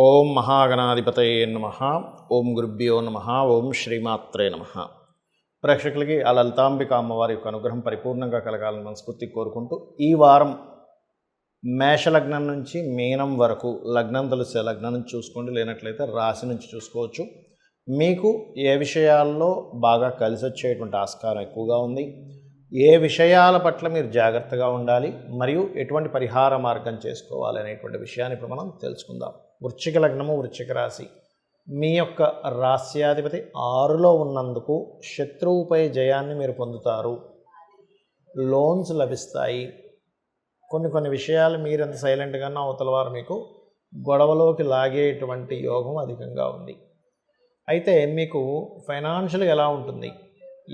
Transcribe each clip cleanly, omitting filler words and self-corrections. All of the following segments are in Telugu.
ఓం మహాగణాధిపతయే నమః. ఓం గురుభ్యో నమః. ఓం శ్రీమాత్రే నమః. ప్రేక్షకులకి ఆ లలితాంబిక అమ్మవారి యొక్క అనుగ్రహం పరిపూర్ణంగా కలగాలని మనస్ఫూర్తి కోరుకుంటూ, ఈ వారం మేషలగ్నం నుంచి మీనం వరకు, లగ్నం తెలిసే లగ్నం నుంచి చూసుకోండి, లేనట్లయితే రాశి నుంచి చూసుకోవచ్చు. మీకు ఏ విషయాల్లో బాగా కలిసి వచ్చేటువంటి ఆస్కారం ఎక్కువగా ఉంది, ఏ విషయాల పట్ల మీరు జాగ్రత్తగా ఉండాలి, మరియు ఎటువంటి పరిహార మార్గం చేసుకోవాలి అనేటువంటి విషయాన్ని ఇప్పుడు మనం తెలుసుకుందాం. వృశ్చిక లగ్నము, వృశ్చిక రాశి. మీ యొక్క రాశ్యాధిపతి 6లో ఉన్నందుకు శత్రువుపై జయాన్ని మీరు పొందుతారు, లోన్స్ లభిస్తాయి. కొన్ని విషయాలు మీరు ఎంత సైలెంట్గా అవతల వారు మీకు గొడవలోకి లాగేటువంటి యోగం అధికంగా ఉంది. అయితే మీకు ఫైనాన్షియల్గా ఎలా ఉంటుంది?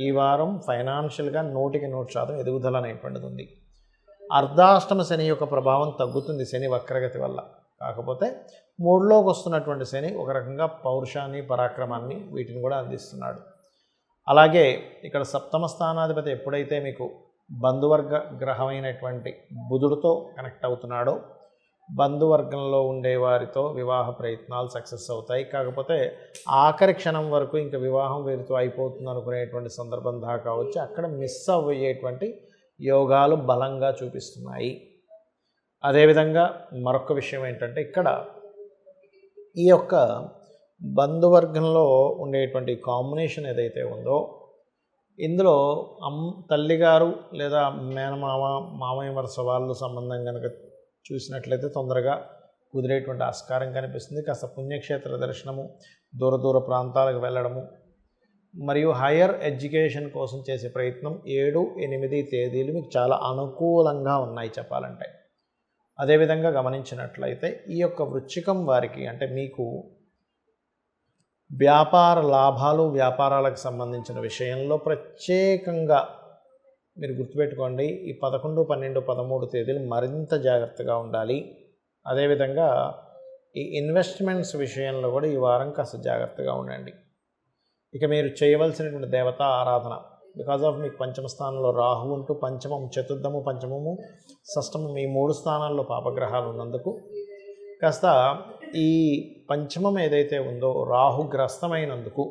ఈ వారం ఫైనాన్షియల్గా 100% ఎదుగుదల అనేటువంటిది ఉంది. అర్ధాష్టమ శని యొక్క ప్రభావం తగ్గుతుంది శని వక్రగతి వల్ల. కాకపోతే 3లోకి వస్తున్నటువంటి శని ఒక రకంగా పౌరుషాన్ని, పరాక్రమాన్ని వీటిని కూడా అందిస్తున్నాడు. అలాగే ఇక్కడ సప్తమ స్థానాధిపతి ఎప్పుడైతే మీకు బంధువర్గ గ్రహమైనటువంటి బుధుడితో కనెక్ట్ అవుతున్నాడో, బంధువర్గంలో ఉండేవారితో వివాహ ప్రయత్నాలు సక్సెస్ అవుతాయి. కాకపోతే ఆఖరి క్షణం వరకు ఇంకా వివాహం వీరితో అయిపోతుంది అనుకునేటువంటి సందర్భం దాకా వచ్చి అక్కడ మిస్ అయ్యేటువంటి యోగాలు బలంగా చూపిస్తున్నాయి. అదేవిధంగా మరొక విషయం ఏంటంటే, ఇక్కడ ఈ యొక్క బంధువర్గంలో ఉండేటువంటి కాంబినేషన్ ఏదైతే ఉందో, ఇందులో తల్లిగారు లేదా మేనమామ, మామయ్య వరుస వాళ్ళు సంబంధం కనుక చూసినట్లయితే తొందరగా కుదిరేటువంటి ఆస్కారం కనిపిస్తుంది. కాస్త పుణ్యక్షేత్ర దర్శనము, దూర ప్రాంతాలకు వెళ్ళడము, మరియు హయ్యర్ ఎడ్యుకేషన్ కోసం చేసే ప్రయత్నం 7, 8 తేదీలు మీకు చాలా అనుకూలంగా ఉన్నాయి చెప్పాలంటే. అదేవిధంగా గమనించినట్లయితే ఈ యొక్క వృశ్చికం వారికి, అంటే మీకు వ్యాపార లాభాలు, వ్యాపారాలకు సంబంధించిన విషయంలో ప్రత్యేకంగా మీరు గుర్తుపెట్టుకోండి, ఈ 11, 12, 13 తేదీలు మరింత జాగ్రత్తగా ఉండాలి. అదేవిధంగా ఈ ఇన్వెస్ట్మెంట్స్ విషయంలో కూడా ఈ వారం కాస్త జాగ్రత్తగా ఉండండి. ఇక మీరు చేయవలసినటువంటి దేవతా ఆరాధన, బికాజ్ ఆఫ్ మీకు పంచమ స్థానంలో రాహు ఉంటూ పంచమం, చతుర్థము, పంచమము, షష్టమం ఈ 3 స్థానాల్లో పాపగ్రహాలు ఉన్నందుకు కాస్త ఈ పంచమం ఏదైతే ఉందో రాహుగ్రస్తమైనందుకు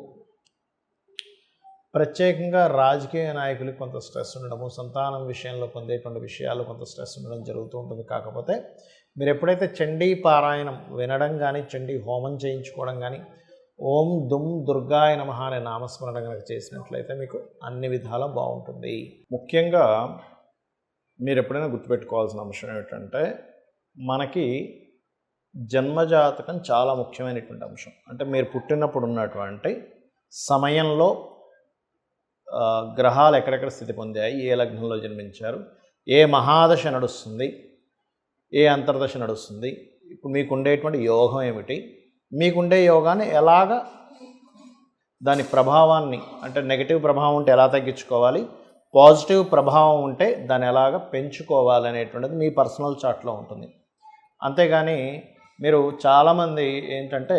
ప్రత్యేకంగా రాజకీయ నాయకులకు కొంత స్ట్రెస్ ఉండడము, సంతానం విషయంలో పొందేటువంటి విషయాలు కొంత స్ట్రెస్ ఉండడం జరుగుతూ ఉంటుంది. కాకపోతే మీరు ఎప్పుడైతే చండీ పారాయణం వినడం కానీ, చండీ హోమం చేయించుకోవడం కానీ, ఓం దుమ్ దుర్గాయ నమః అనే నామస్మరణ కనుక చేసినట్లయితే మీకు అన్ని విధాలా బాగుంటుంది. ముఖ్యంగా మీరు ఎప్పుడైనా గుర్తుపెట్టుకోవాల్సిన అంశం ఏమిటంటే, మనకి జన్మజాతకం చాలా ముఖ్యమైనటువంటి అంశం. అంటే మీరు పుట్టినప్పుడు ఉన్నటువంటి సమయంలో గ్రహాలు ఎక్కడెక్కడ స్థితి పొందాయి, ఏ లగ్నంలో జన్మించారు, ఏ మహాదశ నడుస్తుంది, ఏ అంతర్దశ నడుస్తుంది, ఇప్పుడు మీకు ఉండేటువంటి యోగం ఏమిటి, మీకుండే యోగాన్ని ఎలాగ దాని ప్రభావాన్ని, అంటే నెగిటివ్ ప్రభావం ఉంటే ఎలా తగ్గించుకోవాలి, పాజిటివ్ ప్రభావం ఉంటే దాన్ని ఎలాగ పెంచుకోవాలి అనేటువంటిది మీ పర్సనల్ చార్ట్లో ఉంటుంది. అంతేగాని మీరు చాలామంది ఏంటంటే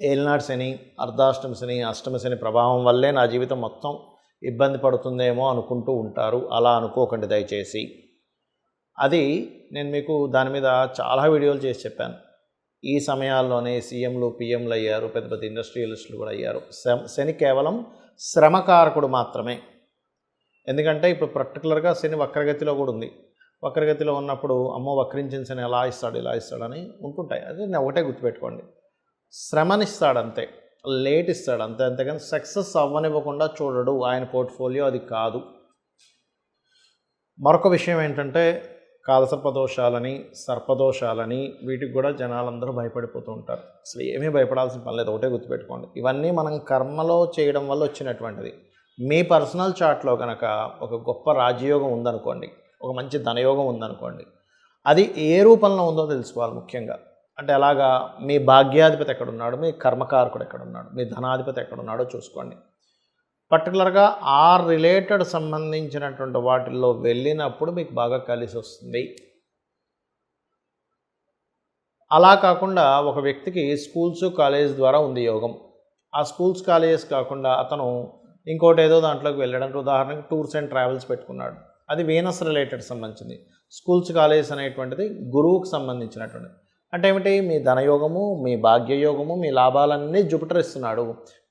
ఏలినాటి శని, అర్ధాష్టమ శని, అష్టమ శని ప్రభావం వల్లే నా జీవితం మొత్తం ఇబ్బంది పడుతుందేమో అనుకుంటూ ఉంటారు. అలా అనుకోకండి దయచేసి. అది నేను మీకు దాని మీద చాలా వీడియోలు చేసి చెప్పాను. ఈ సమయాల్లోనే సీఎంలు, పిఎంలు అయ్యారు, పెద్ద పెద్ద ఇండస్ట్రియలిస్టులు కూడా అయ్యారు. శని కేవలం శ్రమకారకుడు మాత్రమే. ఎందుకంటే ఇప్పుడు పర్టికులర్గా శని వక్రగతిలో కూడా ఉంది. వక్రగతిలో ఉన్నప్పుడు అమ్మో వక్రించిన శని ఎలా ఇస్తాడు, ఇలా ఇస్తాడని ఉంటుంటాయి. అది నేను ఒకటే గుర్తుపెట్టుకోండి, శ్రమనిస్తాడు అంతే, లేట్ ఇస్తాడు అంతే, అంతేగాని సక్సెస్ అవ్వనివ్వకుండా చూడడు. ఆయన పోర్ట్ఫోలియో అది కాదు. మరొక విషయం ఏంటంటే, కాలసర్పదోషాలని, సర్పదోషాలని వీటికి కూడా జనాలందరూ భయపడిపోతూ ఉంటారు. అసలు ఏమీ భయపడాల్సిన పని లేదు, ఒకటే గుర్తుపెట్టుకోండి, ఇవన్నీ మనం కర్మలో చేయడం వల్ల వచ్చినటువంటిది. మీ పర్సనల్ చార్ట్లో కనుక ఒక గొప్ప రాజయోగం ఉందనుకోండి, ఒక మంచి ధనయోగం ఉందనుకోండి, అది ఏ రూపంలో ఉందో తెలుసుకోవాలి ముఖ్యంగా. అంటే అలాగా మీ భాగ్యాధిపతి ఎక్కడున్నాడు, మీ కర్మకారకుడు ఎక్కడున్నాడు, మీ ధనాధిపతి ఎక్కడున్నాడో చూసుకోండి. పర్టికులర్గా ఆ రిలేటెడ్ సంబంధించినటువంటి వాటిల్లో వెళ్ళినప్పుడు మీకు బాగా కలిసి వస్తుంది. అలా కాకుండా ఒక వ్యక్తికి స్కూల్స్, కాలేజ్ ద్వారా ఉంది యోగం, ఆ స్కూల్స్, కాలేజెస్ కాకుండా అతను ఇంకోటి ఏదో దాంట్లోకి వెళ్ళడానికి, ఉదాహరణకి టూర్స్ అండ్ ట్రావెల్స్ పెట్టుకున్నాడు, అది వీనస్ రిలేటెడ్ సంబంధించింది. స్కూల్స్, కాలేజెస్ అనేటువంటిది గురువుకు సంబంధించినటువంటిది. అంటే ఏమిటి? మీ ధనయోగము, మీ భాగ్యయోగము, మీ లాభాలన్నీ జూపిటర్ ఇస్తున్నాడు.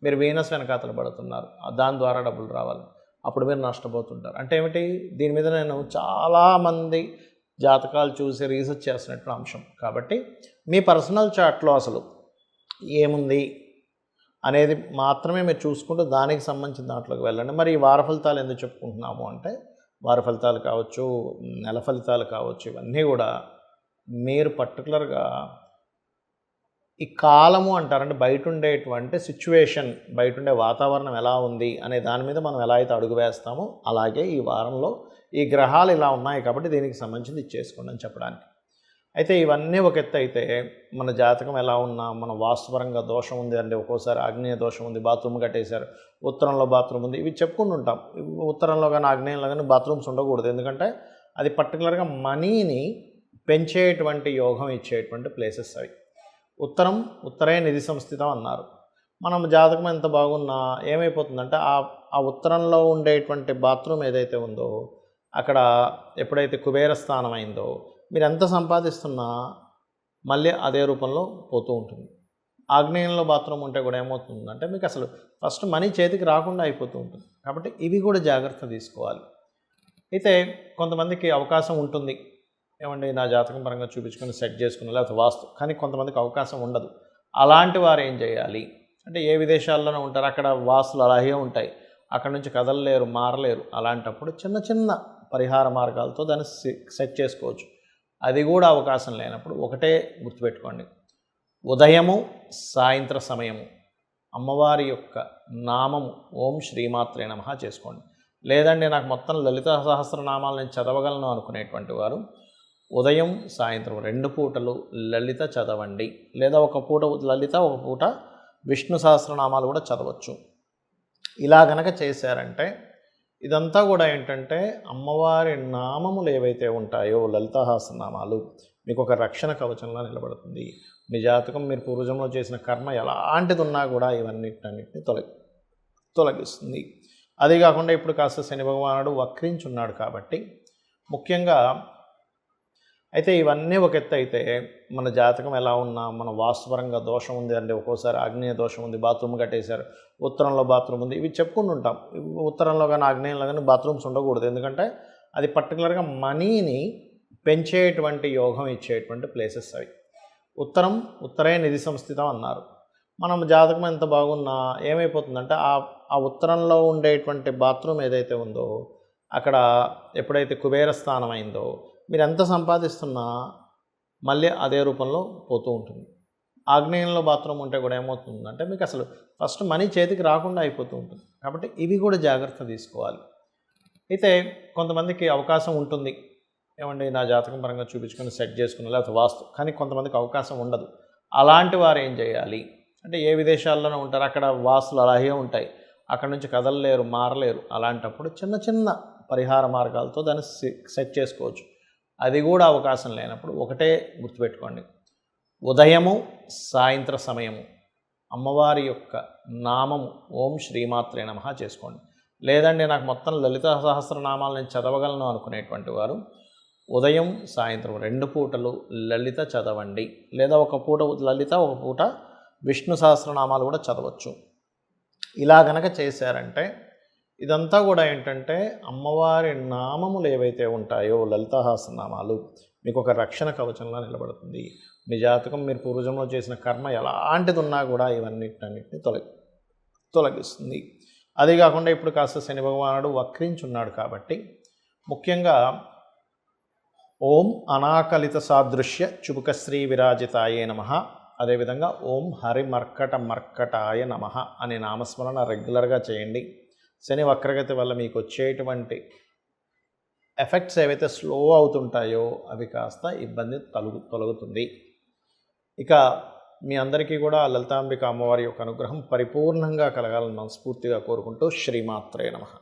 మీరు వీనస్ వెనకాతల పడుతున్నారు. దాని ద్వారా డబ్బులు రావాలి. అప్పుడు మీరు నష్టపోతుంటారు. అంటే ఏమిటి? దీని మీద నేను చాలామంది జాతకాలు చూసి రీసెర్చ్ చేస్తున్నటువంటి అంశం. కాబట్టి మీ పర్సనల్ చార్ట్లో అసలు ఏముంది అనేది మాత్రమే మీరు చూసుకుంటూ దానికి సంబంధించిన దాంట్లోకి వెళ్ళండి. మరి ఈ వార ఫలితాలు ఎందుకు చెప్పుకుంటున్నాము అంటే, వార ఫలితాలు కావచ్చు, నెల ఫలితాలు కావచ్చు, ఇవన్నీ కూడా మీరు పర్టికులర్గా ఈ కాలము అంటారంటే బయట ఉండేటువంటి సిచ్యువేషన్, బయట ఉండే వాతావరణం ఎలా ఉంది అనే దాని మీద మనం ఎలా అయితే అడుగు వేస్తామో, అలాగే ఈ వారంలో ఈ గ్రహాలు ఇలా ఉన్నాయి కాబట్టి దీనికి సంబంధించింది ఇచ్చేసుకోండి అని చెప్పడానికి. అయితే ఇవన్నీ ఒక ఎత్తు అయితే, మన జాతకం ఎలా ఉన్నా, మన వాస్తుపరంగా దోషం ఉంది అంటే ఒక్కోసారి ఆగ్నేయ దోషం ఉంది, బాత్రూమ్ కట్టేశారు, ఉత్తరంలో బాత్రూమ్ ఉంది, ఇవి చెప్పుకుంటూ ఉంటాం. ఉత్తరంలో కానీ ఆగ్నేయంలో కానీ బాత్రూమ్స్ ఉండకూడదు. ఎందుకంటే అది పర్టికులర్గా మనీని పెంచేటువంటి యోగం ఇచ్చేటువంటి ప్లేసెస్ అవి. ఉత్తరే నిధి సంస్థితం అన్నారు. మనం జాతకం ఎంత బాగున్నా ఏమైపోతుందంటే ఆ ఉత్తరంలో ఉండేటువంటి బాత్రూమ్ ఏదైతే ఉందో అక్కడ ఎప్పుడైతే కుబేర స్థానం అయిందో మీరు ఎంత సంపాదిస్తున్నా మళ్ళీ అదే రూపంలో పోతూ ఉంటుంది. ఆగ్నేయంలో బాత్రూమ్ ఉంటే కూడా ఏమవుతుందంటే మీకు అసలు ఫస్ట్ మనీ చేతికి రాకుండా అయిపోతూ ఉంటుంది. కాబట్టి ఇవి కూడా జాగ్రత్త తీసుకోవాలి. అయితే కొంతమందికి అవకాశం ఉంటుంది, ఏమండి నా జాతకం పరంగా చూపించుకొని సెట్ చేసుకుని లేకపోతే వాస్తు, కానీ కొంతమందికి అవకాశం ఉండదు. అలాంటి వారు ఏం చేయాలి అంటే, ఏ విదేశాల్లోనే ఉంటారు, అక్కడ వాస్తులు అలాగే ఉంటాయి, అక్కడ నుంచి కదలలేరు, మారలేరు. అలాంటప్పుడు చిన్న చిన్న పరిహార మార్గాలతో దాన్ని సెట్ చేసుకోవచ్చు. అది కూడా అవకాశం లేనప్పుడు ఒకటే గుర్తుపెట్టుకోండి, ఉదయము సాయంత్ర సమయము అమ్మవారి యొక్క నామము ఓం శ్రీమాత్రే నమః చేసుకోండి. లేదండి నాకు మొత్తం లలిత సహస్రనామాలు నేను చదవగలను అనుకునేటువంటి వారు ఉదయం సాయంత్రం 2 పూటలు లలిత చదవండి. లేదా ఒక పూట లలిత, ఒక పూట విష్ణు సహస్రనామాలు కూడా చదవచ్చు. ఇలా గనక చేశారంటే ఇదంతా కూడా ఏంటంటే అమ్మవారి నామములు ఏవైతే ఉంటాయో లలిత సహస్రనామాలు మీకు ఒక రక్షణ కవచంలా నిలబడుతుంది. మీ జాతకం మీరు పూర్వజంలో చేసిన కర్మ ఎలాంటిది ఉన్నా కూడా ఇవన్నిటిని తొలగిస్తుంది. అదే కాకుండా ఇప్పుడు కాస్త శని భగవానుడు వక్రించున్నాడు కాబట్టి ముఖ్యంగా అయితే ఇవన్నీ ఒక ఎత్తు అయితే, మన జాతకం ఎలా ఉన్నా, మన వాస్తుపరంగా దోషం ఉంది అంటే ఒక్కోసారి ఆగ్నేయ దోషం ఉంది, బాత్రూమ్ కట్టేశారు, ఉత్తరంలో బాత్రూమ్ ఉంది, ఇవి చెప్పుకుంటూ ఉంటాం. ఉత్తరంలో కానీ ఆగ్నేయంలో కానీ బాత్రూమ్స్ ఉండకూడదు. ఎందుకంటే అది పర్టికులర్గా మనీని పెంచేటువంటి యోగం ఇచ్చేటువంటి ప్లేసెస్ అవి. ఉత్తరే నిధి సంస్థితం అన్నారు. మనం జాతకం ఎంత బాగున్నా ఏమైపోతుందంటే ఆ ఉత్తరంలో ఉండేటువంటి బాత్రూమ్ ఏదైతే ఉందో అక్కడ ఎప్పుడైతే కుబేర స్థానం అయిందో మీరు ఎంత సంపాదిస్తున్నా మళ్ళీ అదే రూపంలో పోతూ ఉంటుంది. ఆగ్నేయంలో బాత్రూమ్ ఉంటే కూడా ఏమవుతుందంటే మీకు అసలు ఫస్ట్ మనీ చేతికి రాకుండా అయిపోతూ ఉంటుంది. కాబట్టి ఇవి కూడా జాగ్రత్త తీసుకోవాలి. అయితే కొంతమందికి అవకాశం ఉంటుంది, ఏమండి నా జాతకం పరంగా చూపించుకొని సెట్ చేసుకుని లేకపోతే వాస్తు, కానీ కొంతమందికి అవకాశం ఉండదు. అలాంటి వారు ఏం చేయాలి అంటే, ఏ విదేశాల్లోనే ఉంటారు, అక్కడ వాస్తులు అలాగే ఉంటాయి, అక్కడ నుంచి కదలలేరు, మారలేరు. అలాంటప్పుడు చిన్న చిన్న పరిహార మార్గాలతో దాన్ని సెట్ చేసుకోవచ్చు. అది కూడా అవకాశం లేనప్పుడు ఒకటే గుర్తుపెట్టుకోండి, ఉదయము సాయంత్ర సమయము అమ్మవారి యొక్క నామము ఓం శ్రీమాత్రే నమః చేసుకోండి. లేదండి నాకు మొత్తం లలిత సహస్రనామాలు నేను చదవగలను అనుకునేటువంటి వారు ఉదయం సాయంత్రం 2 పూటలు లలిత చదవండి. లేదా ఒక పూట లలిత, ఒక పూట విష్ణు సహస్రనామాలు కూడా చదవచ్చు. ఇలా గనక చేశారంటే ఇదంతా కూడా ఏంటంటే అమ్మవారి నామములు ఏవైతే ఉంటాయో లలిత సహస్రనామాలు మీకు ఒక రక్షణ కవచంలా నిలబడుతుంది. మీ జాతకం మీరు పూర్వజంలో చేసిన కర్మ ఎలాంటిది ఉన్నా కూడా ఇవన్నిటిని తొలగిస్తుంది. అదే కాకుండా ఇప్పుడు కాస్త శని భగవానుడు వక్రించున్నాడు కాబట్టి ముఖ్యంగా ఓం అనాకలిత సాదృశ్య చుబుకశ్రీ విరాజితాయే నమః, అదేవిధంగా ఓం హరిమర్కటాయ నమః అనే నామస్మరణ రెగ్యులర్గా చేయండి. శని వక్రగతి వల్ల మీకు వచ్చేటువంటి ఎఫెక్ట్స్ ఏవైతే స్లో అవుతుంటాయో అవి కాస్త ఇబ్బంది తొలగుతుంది. ఇక మీ అందరికీ కూడా లలితాంబిక అమ్మవారి యొక్క అనుగ్రహం పరిపూర్ణంగా కలగాలని మనస్ఫూర్తిగా కోరుకుంటూ శ్రీమాత్రే నమః.